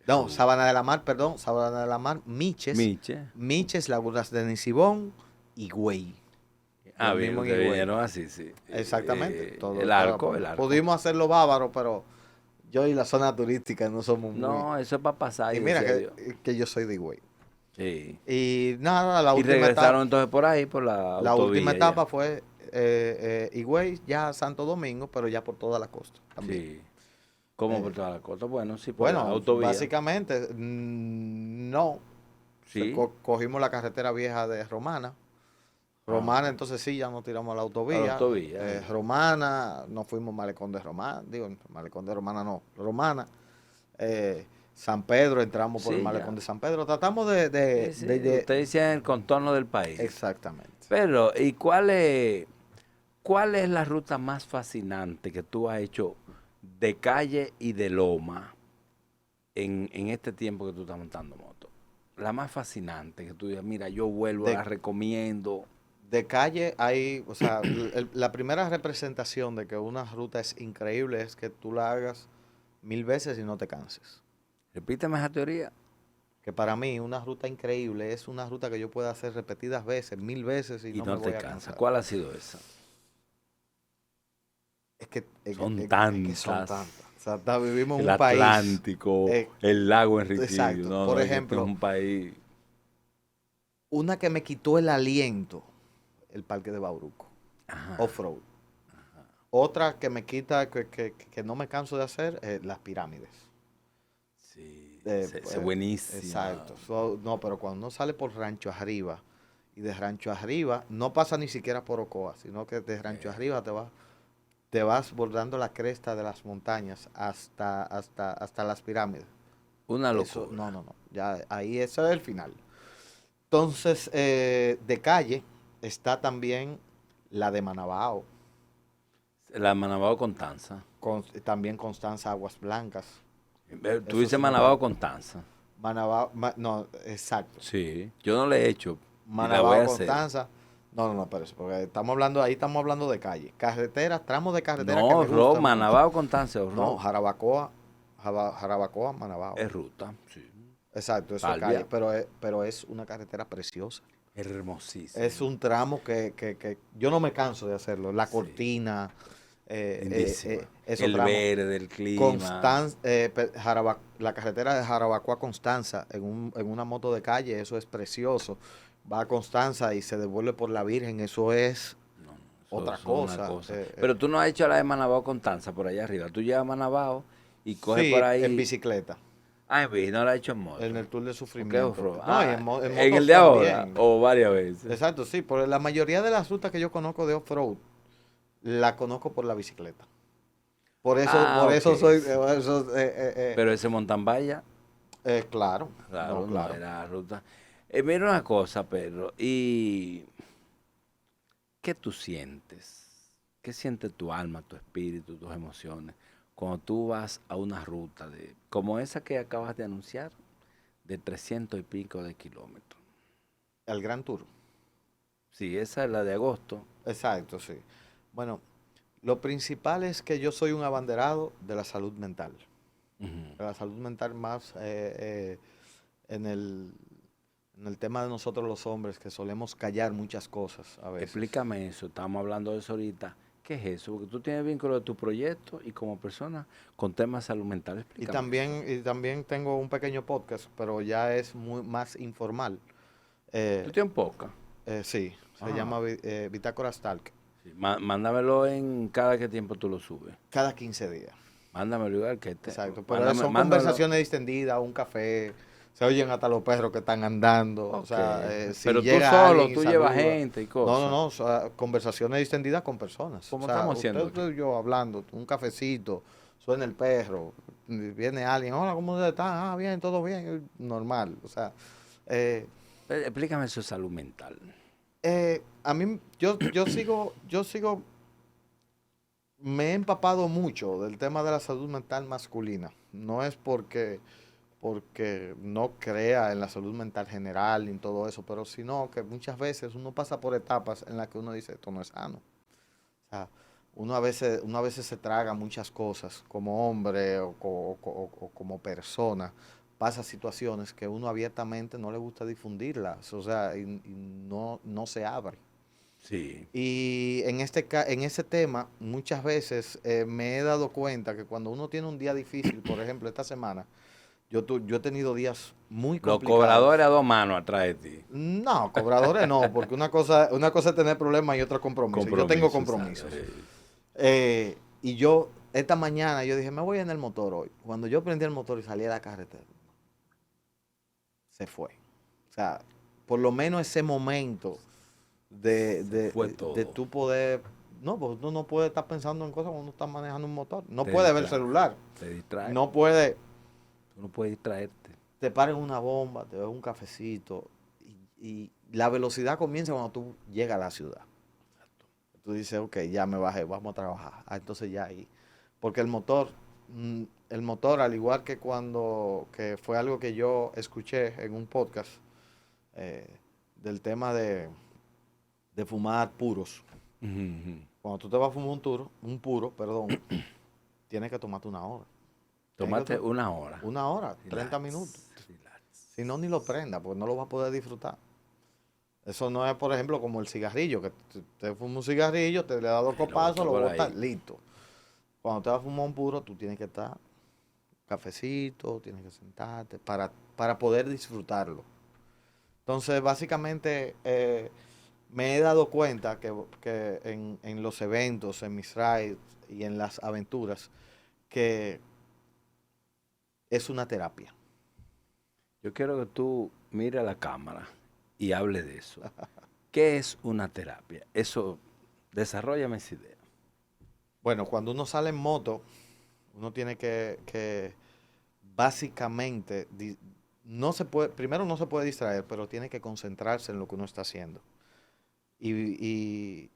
Speaker 5: No, Sabana de la Mar, Miches. Miches, Lagunas de Nisibón y Güey.
Speaker 1: Bien,
Speaker 5: mismo
Speaker 1: ustedes
Speaker 5: Higüey.
Speaker 1: vinieron así, sí.
Speaker 5: Exactamente.
Speaker 1: El arco.
Speaker 5: Pudimos hacerlo bávaro, pero yo y la zona turística no somos muy.
Speaker 1: No, eso es para pasar.
Speaker 5: Y mira que yo soy de Higüey.
Speaker 1: Sí.
Speaker 5: Y nada, la
Speaker 1: Y
Speaker 5: última
Speaker 1: regresaron
Speaker 5: etapa.
Speaker 1: entonces por ahí, por la
Speaker 5: La última
Speaker 1: autovía
Speaker 5: etapa
Speaker 1: ya.
Speaker 5: fue Higüey, ya Santo Domingo, pero ya por toda la costa también.
Speaker 1: Sí. ¿Cómo por toda la costa? Bueno, sí, por la
Speaker 5: Bueno,
Speaker 1: autovía.
Speaker 5: básicamente, no.
Speaker 1: Sí.
Speaker 5: Cogimos la carretera vieja de Romana. Romana, entonces sí, ya nos tiramos a la autovía.
Speaker 1: A la autovía.
Speaker 5: Romana, nos fuimos Malecón de Romana. Digo, Malecón de Romana no, Romana. San Pedro, entramos por
Speaker 1: Sí,
Speaker 5: el Malecón
Speaker 1: ya.
Speaker 5: de San Pedro. Tratamos de
Speaker 1: Ustedes decían el contorno del país.
Speaker 5: Exactamente.
Speaker 1: Pero, ¿y cuál es la ruta más fascinante que tú has hecho de calle y de loma en este tiempo que tú estás montando moto? La más fascinante que tú digas, mira, yo vuelvo, la recomiendo.
Speaker 5: De calle hay, o sea, la primera representación de que una ruta es increíble es que tú la hagas 1000 veces y no te canses.
Speaker 1: Repíteme esa teoría.
Speaker 5: Que para mí una ruta increíble es una ruta que yo pueda hacer repetidas veces, 1000 veces y
Speaker 1: Y
Speaker 5: no
Speaker 1: no
Speaker 5: me
Speaker 1: te
Speaker 5: voy a
Speaker 1: cansas.
Speaker 5: cansar.
Speaker 1: ¿Cuál ha sido esa?
Speaker 5: Son tantas. O sea, vivimos en
Speaker 1: El
Speaker 5: un país.
Speaker 1: Atlántico, el lago Enriquillo.
Speaker 5: Exacto.
Speaker 1: No,
Speaker 5: Por
Speaker 1: no, es que
Speaker 5: ejemplo,
Speaker 1: este es un país.
Speaker 5: una que me quitó el aliento, el Parque de Bauruco,
Speaker 1: Ajá.
Speaker 5: off-road. Otra que me quita, que no me canso de hacer, las pirámides.
Speaker 1: Sí,
Speaker 5: Pues,
Speaker 1: buenísima.
Speaker 5: Exacto. No, pero cuando uno sale por Rancho Arriba, y de Rancho Arriba, no pasa ni siquiera por Ocoa, sino que de Rancho Arriba te vas bordando la cresta de las montañas hasta las pirámides.
Speaker 1: Una
Speaker 5: Eso,
Speaker 1: locura.
Speaker 5: no. Ya ahí eso es el final. Entonces, de calle está también la de Manabao,
Speaker 1: La Manabao Constanza.
Speaker 5: también Constanza Aguas Blancas.
Speaker 1: Tú
Speaker 5: Eso
Speaker 1: dices
Speaker 5: es una
Speaker 1: Manabao
Speaker 5: parte.
Speaker 1: Constanza.
Speaker 5: Manabao, no, exacto.
Speaker 1: Sí. Yo no le he hecho. Y la voy
Speaker 5: Manabao
Speaker 1: a hacer.
Speaker 5: Constanza. No, espérese, porque ahí estamos hablando de calle. Carreteras, tramos de carretera que
Speaker 1: No,
Speaker 5: me gustan
Speaker 1: Manabao Constanza.
Speaker 5: mucho. No, Jarabacoa, Manabao.
Speaker 1: Es ruta. Sí.
Speaker 5: Exacto, eso es
Speaker 1: Salvia.
Speaker 5: calle, pero es una carretera preciosa.
Speaker 1: Hermosísimo.
Speaker 5: Es un tramo que yo no me canso de hacerlo. La
Speaker 1: Sí.
Speaker 5: Cortina,
Speaker 1: Lindísima.
Speaker 5: esos
Speaker 1: El
Speaker 5: tramos.
Speaker 1: verde, el clima.
Speaker 5: La carretera de Jarabacoa a Constanza en una moto de calle, eso es precioso. Va a Constanza y se devuelve por la Virgen, eso es
Speaker 1: No,
Speaker 5: otra
Speaker 1: eso es
Speaker 5: cosa.
Speaker 1: una Pero tú no has hecho la de Manabao Constanza por allá arriba. Tú llevas a Manabao y coges
Speaker 5: sí,
Speaker 1: por ahí.
Speaker 5: en bicicleta,
Speaker 1: Ah, en bici, no la he hecho en moto.
Speaker 5: en el Tour de
Speaker 1: ¿Qué
Speaker 5: Sufrimiento.
Speaker 1: off-road?
Speaker 5: No, y
Speaker 1: Ah,
Speaker 5: en motos
Speaker 1: ¿en el de ahora
Speaker 5: también.
Speaker 1: o varias veces?
Speaker 5: Exacto, sí, por la mayoría de las rutas que yo conozco de off-road, la conozco por la bicicleta. Por eso
Speaker 1: ok,
Speaker 5: soy,
Speaker 1: sí. Pero ese mountain bike,
Speaker 5: claro,
Speaker 1: claro, no
Speaker 5: claro.
Speaker 1: era ruta. Mira una cosa, Pedro, ¿y qué tú sientes? ¿Qué siente tu alma, tu espíritu, tus emociones cuando tú vas a una ruta como esa que acabas de anunciar, de 300 y pico de kilómetros?
Speaker 5: El Gran Tour.
Speaker 1: Sí, esa es la de agosto.
Speaker 5: Exacto, sí. Bueno, lo principal es que yo soy un abanderado de la salud mental.
Speaker 1: Ujú.
Speaker 5: De la salud mental más en el tema de nosotros los hombres, que solemos callar muchas cosas a veces.
Speaker 1: Explícame eso, estamos hablando de eso ahorita. ¿Qué es eso? Porque tú tienes vínculo de tu proyecto y como persona con temas de salud mental.
Speaker 5: Y
Speaker 1: Explícame eso.
Speaker 5: también tengo un pequeño podcast, pero ya es más informal.
Speaker 1: ¿Tú tienes poca?
Speaker 5: Sí, se
Speaker 1: Ah.
Speaker 5: llama Bitácora Talk.
Speaker 1: Sí, mándamelo en cada qué tiempo tú lo subes.
Speaker 5: Cada 15 días.
Speaker 1: Mándamelo igual que
Speaker 5: Exacto, pero
Speaker 1: mándame-
Speaker 5: son
Speaker 1: mándamelo.
Speaker 5: conversaciones distendidas, un café, se oyen hasta los perros que están andando, o sea,
Speaker 1: Ok.
Speaker 5: si
Speaker 1: Pero tú
Speaker 5: llega
Speaker 1: solo,
Speaker 5: alguien y
Speaker 1: tú llevas
Speaker 5: saluda.
Speaker 1: gente y cosas.
Speaker 5: No, o sea, conversaciones distendidas con personas.
Speaker 1: Como
Speaker 5: O sea,
Speaker 1: estamos haciendo
Speaker 5: usted y yo hablando, un cafecito, suena el perro, viene alguien, hola, ¿cómo usted está? Ah, bien, todo bien, normal, o sea,
Speaker 1: Explícame eso de salud mental.
Speaker 5: a mí, yo sigo, me he empapado mucho del tema de la salud mental masculina. No es porque no crea en la salud mental general ni todo eso, pero sino que muchas veces uno pasa por etapas en las que uno dice, esto no es sano. O sea, uno a veces se traga muchas cosas como hombre o como persona. Pasa situaciones que uno abiertamente no le gusta difundirlas, o sea, y no se abre.
Speaker 1: Sí.
Speaker 5: Y en ese tema, muchas veces me he dado cuenta que cuando uno tiene un día difícil, por ejemplo, esta semana, yo he tenido días muy
Speaker 1: Los
Speaker 5: complicados.
Speaker 1: cobradores a dos manos atrás de ti.
Speaker 5: No, cobradores no, porque una cosa es tener problemas y otra compromiso. Yo tengo compromisos.
Speaker 1: exacto,
Speaker 5: Y yo, esta mañana, yo dije, me voy en el motor hoy. Cuando yo prendí el motor y salí a la carretera, se fue. O sea, por lo menos ese momento
Speaker 1: fue todo.
Speaker 5: de tú poder... No, porque tú no puedes estar pensando en cosas cuando estás manejando un motor. No
Speaker 1: Te
Speaker 5: puedes ver el
Speaker 1: distrae.
Speaker 5: celular.
Speaker 1: Te distrae.
Speaker 5: No puedes...
Speaker 1: Tú no puedes distraerte.
Speaker 5: Te pares una bomba, te ves un cafecito y la velocidad comienza cuando tú llegas a la ciudad. Tú dices, ok, ya me bajé, vamos a trabajar. Ah, entonces ya ahí. Porque el motor, al igual que que fue algo que yo escuché en un podcast del tema de fumar puros.
Speaker 1: Ujú, ujú.
Speaker 5: Cuando tú te vas a fumar un puro, tienes que tomarte una hora.
Speaker 1: Tómate una hora.
Speaker 5: Una hora, 30 minutos.
Speaker 1: Relax.
Speaker 5: Si no, ni lo prenda, porque no lo va a poder disfrutar. Eso no es, por ejemplo, como el cigarrillo, que te fuma un cigarrillo, te le da dos copazos, lo
Speaker 1: por
Speaker 5: botas,
Speaker 1: ahí.
Speaker 5: listo. Cuando te vas a fumar un puro, tú tienes que estar cafecito, tienes que sentarte para poder disfrutarlo. Entonces, básicamente, me he dado cuenta que en los eventos, en mis rides y en las aventuras, que es una terapia.
Speaker 1: Yo quiero que tú mires a la cámara y hable de eso. ¿Qué es una terapia? Eso, desarróllame esa idea.
Speaker 5: Bueno, cuando uno sale en moto, uno tiene que básicamente, no se puede, primero no se puede distraer, pero tiene que concentrarse en lo que uno está haciendo. Y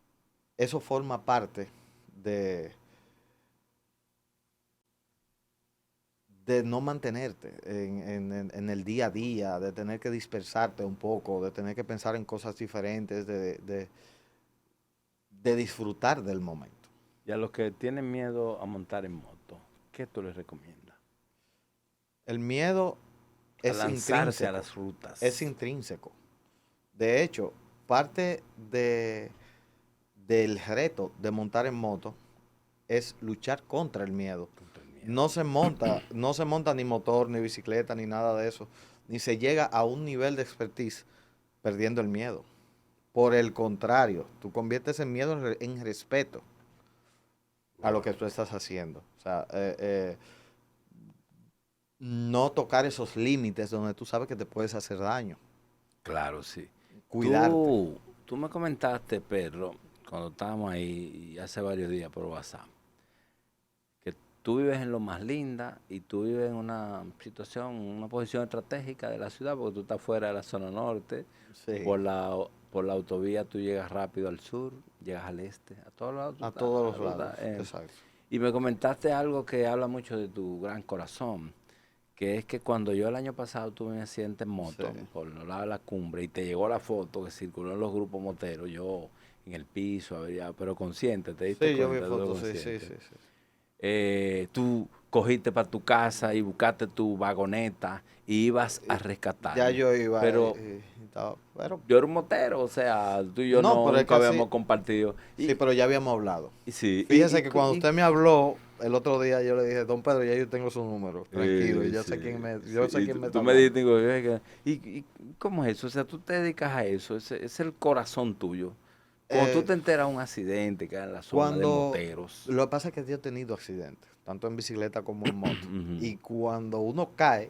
Speaker 5: eso forma parte de, de no mantenerte en el día a día, de tener que dispersarte un poco, de tener que pensar en cosas diferentes, de disfrutar del momento.
Speaker 1: Y a los que tienen miedo a montar en moto, ¿qué tú les recomiendas?
Speaker 5: El miedo
Speaker 1: A
Speaker 5: es
Speaker 1: lanzarse
Speaker 5: intrínseco.
Speaker 1: a las rutas.
Speaker 5: Es intrínseco. De hecho, parte del reto de montar en moto es luchar contra el miedo.
Speaker 1: Contra el miedo.
Speaker 5: No se monta ni motor, ni bicicleta, ni nada de eso. Ni se llega a un nivel de expertise perdiendo el miedo. Por el contrario, tú conviertes el miedo en respeto a lo que tú estás haciendo. O sea, no tocar esos límites donde tú sabes que te puedes hacer daño.
Speaker 1: Claro, sí.
Speaker 5: Cuidarte.
Speaker 1: Tú me comentaste, Pedro, cuando estábamos ahí y hace varios días por WhatsApp, que tú vives en lo más linda y tú vives en una situación, una posición estratégica de la ciudad, porque tú estás fuera de la zona norte.
Speaker 5: Sí.
Speaker 1: Por la autovía tú llegas rápido al sur, llegas al este, a todos lados.
Speaker 5: A todos los lados. Exacto.
Speaker 1: Y me comentaste algo que habla mucho de tu gran corazón, que es que cuando yo el año pasado tuve un accidente en moto
Speaker 5: Sí.
Speaker 1: por el lado de la cumbre y te llegó la foto que circuló en los grupos moteros, yo en el piso, pero consciente, te diste
Speaker 5: Sí, yo vi
Speaker 1: cuenta, tú
Speaker 5: fotos, sí, sí,
Speaker 1: consciente.
Speaker 5: sí, sí.
Speaker 1: Tú cogiste para tu casa y buscaste tu vagoneta y ibas a rescatar.
Speaker 5: Ya yo iba
Speaker 1: Pero
Speaker 5: y estaba, pero
Speaker 1: yo era un motero, o sea, tú y yo
Speaker 5: No, pero es
Speaker 1: nunca
Speaker 5: que
Speaker 1: habíamos
Speaker 5: así-
Speaker 1: compartido.
Speaker 5: sí, pero ya habíamos hablado.
Speaker 1: Sí,
Speaker 5: Fíjese que cuando usted me habló el otro día, yo le dije, don Pedro, ya yo tengo su número, tranquilo, y yo sé quién me, yo sé quién me está
Speaker 1: Tú me
Speaker 5: hablando.
Speaker 1: dijiste, digo, "Oiga, ¿y cómo es eso? O sea, tú te dedicas a eso, es el corazón tuyo. Cuando tú
Speaker 5: Eh,
Speaker 1: te enteras de un accidente que hay en la zona de
Speaker 5: Cuando,
Speaker 1: moteros.
Speaker 5: lo que pasa es que yo he tenido accidentes, tanto en bicicleta como en moto,
Speaker 1: Ujú.
Speaker 5: y cuando uno cae,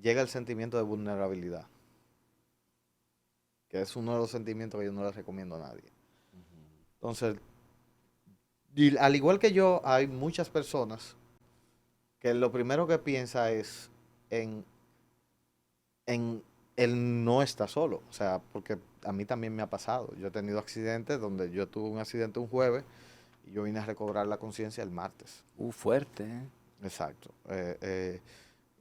Speaker 5: llega el sentimiento de vulnerabilidad, que es uno de los sentimientos que yo no le recomiendo a nadie. Entonces, y al igual que yo, hay muchas personas que lo primero que piensa es en él no está solo. O sea, porque a mí también me ha pasado. Yo he tenido accidentes donde yo tuve un accidente un jueves y yo vine a recobrar la conciencia el martes.
Speaker 1: Fuerte, ¿eh?
Speaker 5: Exacto.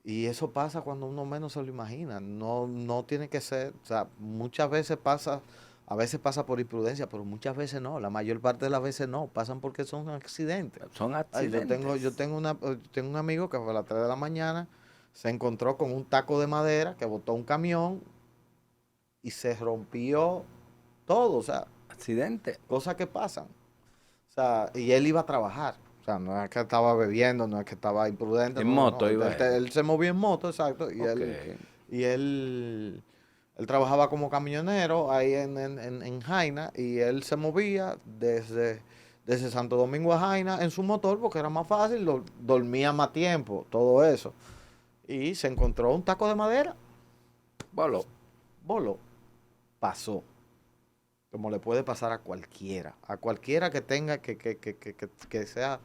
Speaker 5: Y eso pasa cuando uno menos se lo imagina. No tiene que ser, o sea, muchas veces pasa, a veces pasa por imprudencia, pero muchas veces no. La mayor parte de las veces no, pasan porque son accidentes.
Speaker 1: Son
Speaker 5: Ay,
Speaker 1: accidentes.
Speaker 5: yo tengo un amigo que fue a las 3 de la mañana, se encontró con un taco de madera que botó un camión y se rompió todo, o sea,
Speaker 1: Accidente.
Speaker 5: cosas que pasan. O sea, y él iba a trabajar. O sea, no es que estaba bebiendo, no es que estaba imprudente.
Speaker 1: En
Speaker 5: no,
Speaker 1: moto
Speaker 5: no.
Speaker 1: iba
Speaker 5: Él se movía en moto, exacto. Y
Speaker 1: Ok.
Speaker 5: él trabajaba como camionero ahí en Jaina y él se movía desde Santo Domingo a Jaina en su motor porque era más fácil, dormía más tiempo, todo eso. Y se encontró un taco de madera, voló, pasó. Como le puede pasar a cualquiera que tenga que sea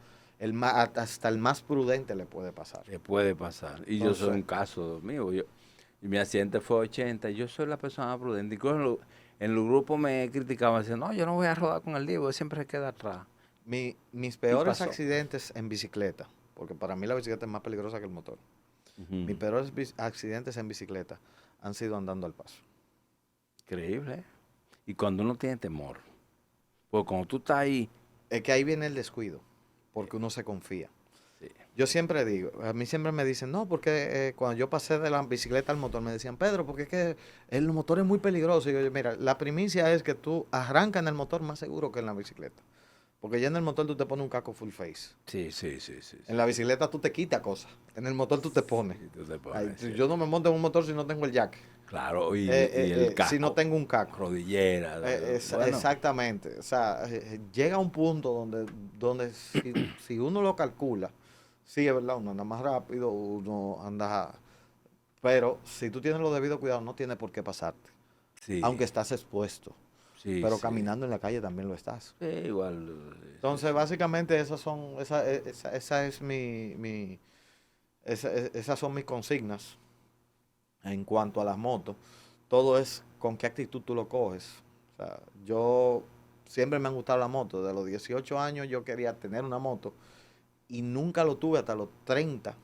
Speaker 5: hasta el más prudente le puede pasar.
Speaker 1: Le puede pasar. Y yo soy un caso mío. Y mi accidente fue 80. Y yo soy la persona prudente. Incluso en los grupos me criticaban diciendo, no, yo no voy a rodar con el Diego, siempre se queda atrás.
Speaker 5: Mis peores
Speaker 1: pasó.
Speaker 5: accidentes en bicicleta, porque para mí la bicicleta es más peligrosa que el motor.
Speaker 1: Ujú.
Speaker 5: Mis peores accidentes en bicicleta han sido andando al paso.
Speaker 1: Increíble, ¿eh? Y cuando uno tiene temor, porque cuando tú estás ahí,
Speaker 5: Es que ahí viene el descuido, porque uno se confía.
Speaker 1: Sí.
Speaker 5: Yo siempre digo, a mí siempre me dicen, no, porque cuando yo pasé de la bicicleta al motor, me decían, Pedro, porque es que el motor es muy peligroso. Y yo, mira, la primicia es que tú arrancas en el motor más seguro que en la bicicleta. Porque ya en el motor tú te pones un casco full face.
Speaker 1: Sí, sí, sí, sí.
Speaker 5: En la bicicleta tú te quitas cosas. En el motor tú te pones.
Speaker 1: Sí, tú te pones,
Speaker 5: Ay,
Speaker 1: sí.
Speaker 5: yo no me monto en un motor si no tengo el jack.
Speaker 1: Claro, y el casco.
Speaker 5: Si no tengo un casco.
Speaker 1: Rodillera. Bueno,
Speaker 5: Exactamente. O sea, llega un punto donde si uno lo calcula, sí, es verdad, uno anda más rápido, uno anda... Pero si tú tienes los debidos cuidados, no tiene por qué pasarte.
Speaker 1: sí,
Speaker 5: Aunque estás expuesto.
Speaker 1: sí,
Speaker 5: Pero
Speaker 1: sí.
Speaker 5: caminando en la calle también lo estás.
Speaker 1: Sí, igual.
Speaker 5: Entonces, básicamente, esa es esas son mis consignas en cuanto a las motos. Todo es con qué actitud tú lo coges. O sea, yo siempre me han gustado las motos. De los 18 años yo quería tener una moto y nunca lo tuve hasta los 30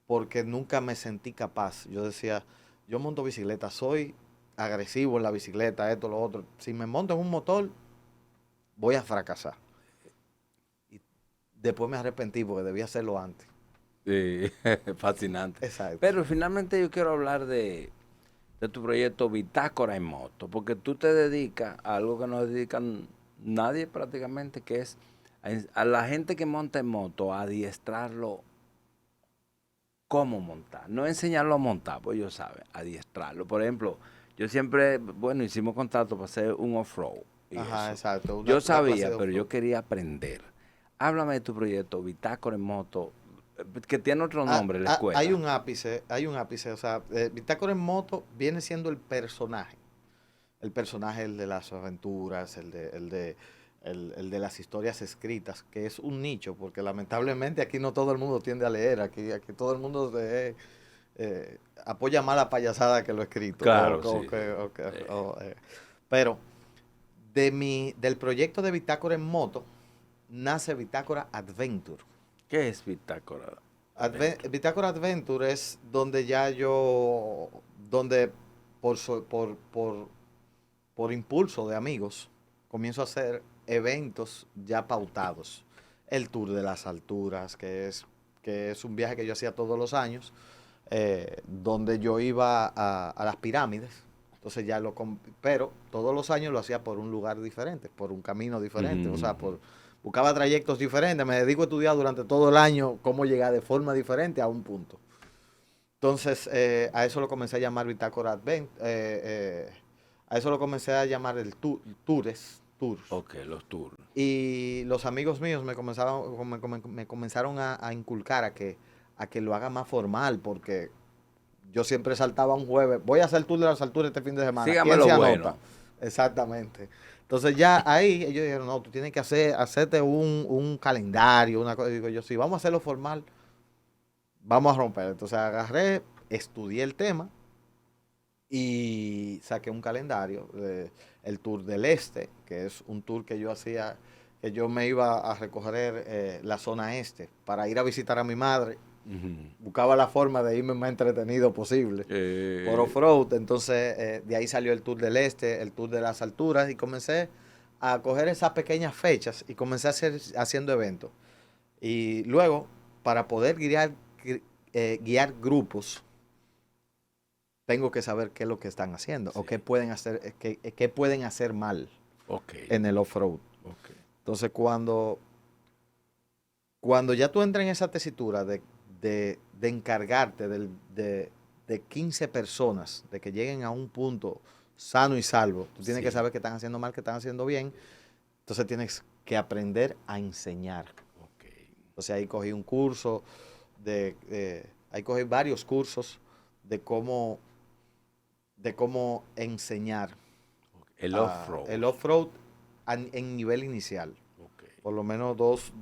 Speaker 5: porque nunca me sentí capaz. Yo decía, yo monto bicicleta, soy agresivo en la bicicleta, esto, lo otro. Si me monto en un motor, voy a fracasar. Y después me arrepentí porque debía hacerlo antes.
Speaker 1: Sí, fascinante.
Speaker 5: Exacto.
Speaker 1: Pero finalmente yo quiero hablar de tu proyecto Bitácora en Moto, porque tú te dedicas a algo que no dedican nadie prácticamente, que es a la gente que monta en moto, a adiestrarlo cómo montar. No enseñarlo a montar, pues ellos saben, adiestrarlo. Por ejemplo, yo siempre, bueno, hicimos contacto para hacer un off-road. y
Speaker 5: Ajá,
Speaker 1: eso.
Speaker 5: exacto.
Speaker 1: Yo
Speaker 5: Una clase
Speaker 1: sabía,
Speaker 5: de
Speaker 1: pero yo
Speaker 5: off-road.
Speaker 1: quería aprender. Háblame de tu proyecto Bitácora en Moto, que tiene otro nombre, la escuela.
Speaker 5: Hay un ápice, o sea, Bitácora en Moto viene siendo el personaje. El personaje, el de las aventuras, el de las historias escritas, que es un nicho, porque lamentablemente aquí no todo el mundo tiende a leer, aquí todo el mundo apoya más la payasada que lo escrito.
Speaker 1: Claro,
Speaker 5: O
Speaker 1: sí.
Speaker 5: Pero del proyecto de Bitácora en Moto, nace Bitácora Adventure.
Speaker 1: ¿Qué es Bitácora?
Speaker 5: Bitácora Adventure es donde donde por impulso de amigos, comienzo a hacer eventos ya pautados. El Tour de las Alturas, que es un viaje que yo hacía todos los años, donde yo iba a las pirámides. Entonces pero todos los años lo hacía por un lugar diferente, por un camino diferente, o sea, buscaba trayectos diferentes, me dedico a estudiar durante todo el año cómo llegar de forma diferente a un punto. Entonces, a eso lo comencé a llamar Bitácora a eso lo comencé a llamar el tours.
Speaker 1: Ok, los tours.
Speaker 5: Y los amigos míos me comenzaron a inculcar a que lo haga más formal, porque yo siempre saltaba un jueves, voy a hacer el tour de las alturas este fin de semana.
Speaker 1: Sígame
Speaker 5: ¿Quién
Speaker 1: lo
Speaker 5: se
Speaker 1: bueno.
Speaker 5: anota? Exactamente. Entonces ya ahí ellos dijeron, no, tú tienes que hacerte un calendario, una cosa. Y digo yo, sí, vamos a hacerlo formal, vamos a romper. Entonces agarré, estudié el tema y saqué un calendario, el Tour del Este, que es un tour que yo hacía, que yo me iba a recorrer la zona este para ir a visitar a mi madre. Buscaba la forma de irme más entretenido posible por off-road. Entonces de ahí salió el Tour del Este, el Tour de las Alturas, y comencé a coger esas pequeñas fechas y comencé haciendo eventos. Y luego, para poder guiar grupos, tengo que saber qué es lo que están haciendo, o qué pueden hacer mal
Speaker 1: Okay.
Speaker 5: en el off-road.
Speaker 1: Okay.
Speaker 5: Entonces, cuando ya tú entras en esa tesitura de encargarte de 15 personas, de que lleguen a un punto sano y salvo, tú tienes que saber qué están haciendo mal, qué están haciendo bien. Entonces tienes que aprender a enseñar.
Speaker 1: Okay.
Speaker 5: Entonces ahí cogí un curso, ahí cogí varios cursos de cómo enseñar.
Speaker 1: El off-road.
Speaker 5: El off-road en nivel inicial.
Speaker 1: Okay.
Speaker 5: Por lo menos dos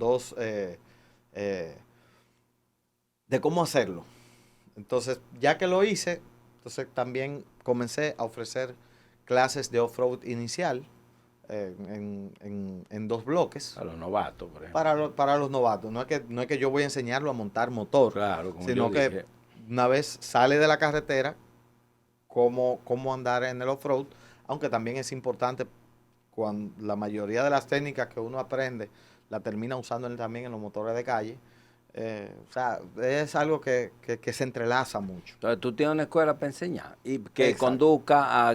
Speaker 5: de cómo hacerlo. Entonces, ya que lo hice, entonces también comencé a ofrecer clases de off-road inicial en 2 bloques.
Speaker 1: A los novatos, por ejemplo.
Speaker 5: Para los novatos. No es que yo voy a enseñarlo a montar motor,
Speaker 1: Claro, como
Speaker 5: sino
Speaker 1: yo
Speaker 5: que
Speaker 1: dije.
Speaker 5: una vez sale de la carretera, cómo andar en el off-road, aunque también es importante cuando la mayoría de las técnicas que uno aprende la termina usando también en los motores de calle. O sea, es algo que se entrelaza mucho.
Speaker 1: Entonces, tú tienes una escuela para enseñar y que
Speaker 5: Exacto.
Speaker 1: conduzca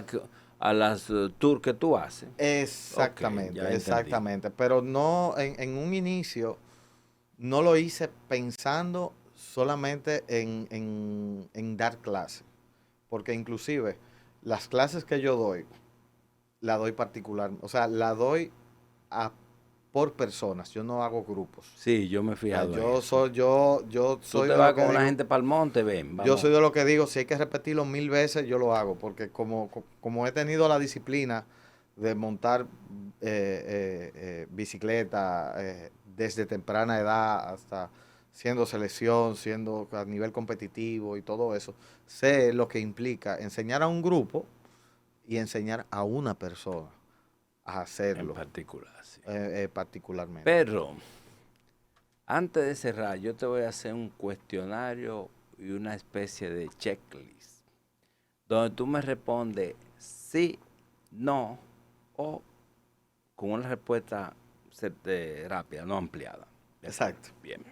Speaker 1: a las tours que tú haces.
Speaker 5: Exactamente,
Speaker 1: Ok, ya entendí.
Speaker 5: exactamente. Pero no, en un inicio, no lo hice pensando solamente en dar clases. Porque inclusive las clases que yo doy, la doy particular, o sea, la doy por personas, yo no hago grupos.
Speaker 1: Sí, yo me he
Speaker 5: O sea,
Speaker 1: fijado en
Speaker 5: yo
Speaker 1: eso.
Speaker 5: soy, yo
Speaker 1: Tú
Speaker 5: soy
Speaker 1: te
Speaker 5: de
Speaker 1: vas
Speaker 5: lo que
Speaker 1: con una
Speaker 5: digo,
Speaker 1: gente para el monte, ven,
Speaker 5: yo
Speaker 1: vamos.
Speaker 5: soy de lo que digo, si hay que repetirlo 1000 veces, yo lo hago, porque como he tenido la disciplina de montar bicicleta desde temprana edad hasta siendo selección, siendo a nivel competitivo y todo eso, sé lo que implica enseñar a un grupo y enseñar a una persona a
Speaker 1: En
Speaker 5: hacerlo
Speaker 1: particular, sí.
Speaker 5: particularmente.
Speaker 1: Pero, antes de cerrar, yo te voy a hacer un cuestionario y una especie de checklist, donde tú me respondes sí, no, o con una respuesta rápida, no ampliada.
Speaker 5: Exacto.
Speaker 1: Bien,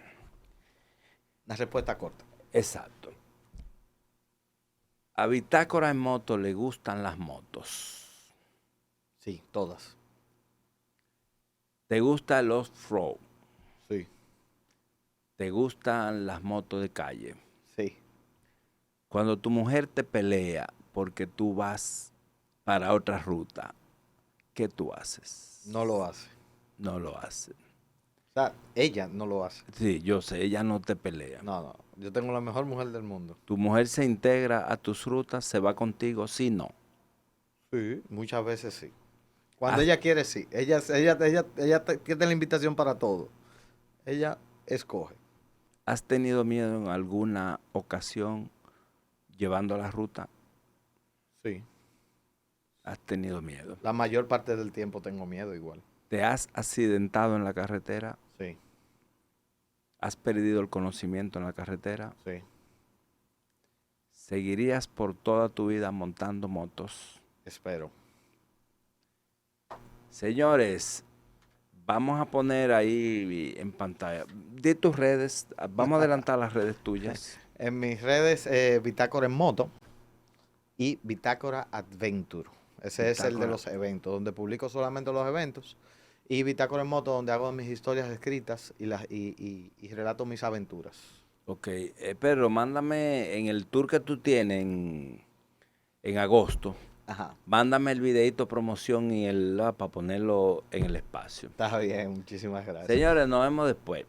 Speaker 5: Una respuesta corta.
Speaker 1: exacto. A Bitácora en moto le gustan las motos.
Speaker 5: Sí, todas.
Speaker 1: ¿Te gusta el off-road?
Speaker 5: Sí,
Speaker 1: ¿Te gustan las motos de calle?
Speaker 5: sí.
Speaker 1: Cuando tu mujer te pelea porque tú vas para otra ruta, ¿qué tú haces?
Speaker 5: No lo hace.
Speaker 1: No lo hace.
Speaker 5: O sea, ella no lo hace.
Speaker 1: Sí, yo sé, ella no te pelea.
Speaker 5: No, no. Yo tengo la mejor mujer del mundo.
Speaker 1: Tu mujer se integra a tus rutas, se va contigo, sí, no.
Speaker 5: Sí, muchas veces sí. Cuando
Speaker 1: Ah.
Speaker 5: ella quiere, sí. Ella tiene la invitación para todo. Ella escoge.
Speaker 1: ¿Has tenido miedo en alguna ocasión llevando la ruta?
Speaker 5: Sí.
Speaker 1: ¿Has tenido miedo?
Speaker 5: La mayor parte del tiempo tengo miedo igual.
Speaker 1: ¿Te has accidentado en la carretera?
Speaker 5: Sí,
Speaker 1: ¿Has perdido el conocimiento en la carretera?
Speaker 5: sí.
Speaker 1: ¿Seguirías por toda tu vida montando motos?
Speaker 5: Espero.
Speaker 1: Señores, vamos a poner ahí en pantalla. De tus redes, vamos a adelantar las redes tuyas.
Speaker 5: En mis redes, Bitácora en Moto y Bitácora Adventure. Ese es el de
Speaker 1: Bitácora.
Speaker 5: los eventos, donde publico solamente los eventos. Y Bitácora en Moto, donde hago mis historias escritas y relato mis aventuras.
Speaker 1: Ok, Pedro, mándame en el tour que tú tienes en agosto,
Speaker 5: Ajá.
Speaker 1: mándame el videito promoción y para ponerlo en el espacio.
Speaker 5: Está bien, muchísimas gracias.
Speaker 1: Señores, nos vemos después.